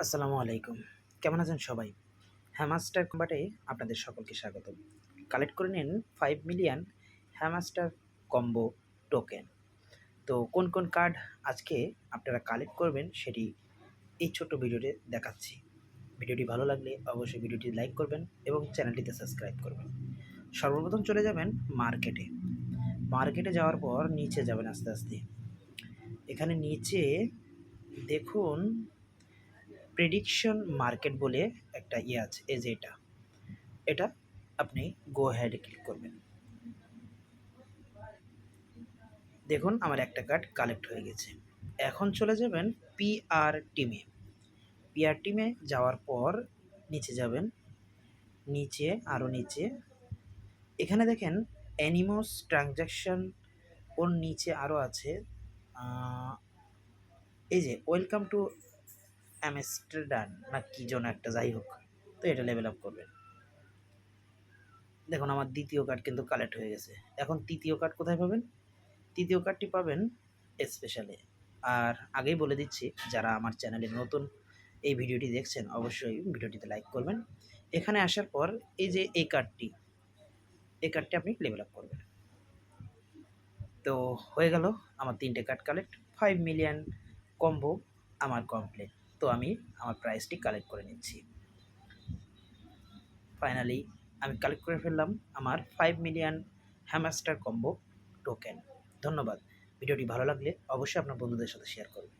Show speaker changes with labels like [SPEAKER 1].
[SPEAKER 1] আসসালামু আলাইকুম। কেমন আছেন সবাই? হ্যামাস্টার কম্বাটে আপনাদের সকলকে স্বাগতম। কালেক্ট করে নিন 5 মিলিয়ন হ্যামাস্টার কম্বো টোকেন। তো কোন কোন কার্ড আজকে আপনারা কালেক্ট করবেন সেটি এই ছোট্ট ভিডিওতে দেখাচ্ছি। ভিডিওটি ভালো লাগলে অবশ্যই ভিডিওটি লাইক করবেন এবং চ্যানেলটিতে সাবস্ক্রাইব করবেন। সর্বপ্রথম চলে যাবেন মার্কেটে। মার্কেটে যাওয়ার পর নিচে যাবেন আস্তে, আস্তে। এখানে নিচে দেখুন প্রেডিকশন মার্কেট বলে একটা আছে, এই যে এটা আপনি গো হেড ক্লিক করবেন। দেখুন আমার একটা কার্ড কালেক্ট হয়ে গেছে। এখন চলে যাবেন পিআর টিমে। পিআর টিমে যাওয়ার পর নিচে যাবেন, নিচে আরও নিচে এখানে দেখেন অ্যানিমোস ট্রানজ্যাকশন, ওর নিচে আরও আছে এই যে ওয়েলকাম টু অ্যামস্টারডাম না কি যেন একটা, যাই হোক। তো এটা লেভেল আপ করবেন। দেখুন আমার দ্বিতীয় কার্ড কিন্তু কালেক্ট হয়ে গেছে। এখন তৃতীয় কার্ড কোথায় পাবেন? তৃতীয় কার্ডটি পাবেন স্পেশালে। আর আগেই বলে দিচ্ছি, যারা আমার চ্যানেলে নতুন এই ভিডিওটি দেখছেন অবশ্যই ভিডিওটিতে লাইক করবেন। এখানে আসার পর এই যে এই কার্ডটি আপনি লেভেল আপ করবেন। তো হয়ে গেল আমার 3টে কার্ড কালেক্ট। 5 মিলিয়ন কম্বো আমার কমপ্লিট। তো আমি আমার প্রাইসটি কালেক্ট করে নিচ্ছি। ফাইনালি আমি কালেক্ট করে ফেললাম আমার 5 মিলিয়ন হ্যামাস্টার কম্বো টোকেন। ধন্যবাদ। ভিডিওটি ভালো লাগলে অবশ্যই আপনার বন্ধুদের সাথে শেয়ার করবেন।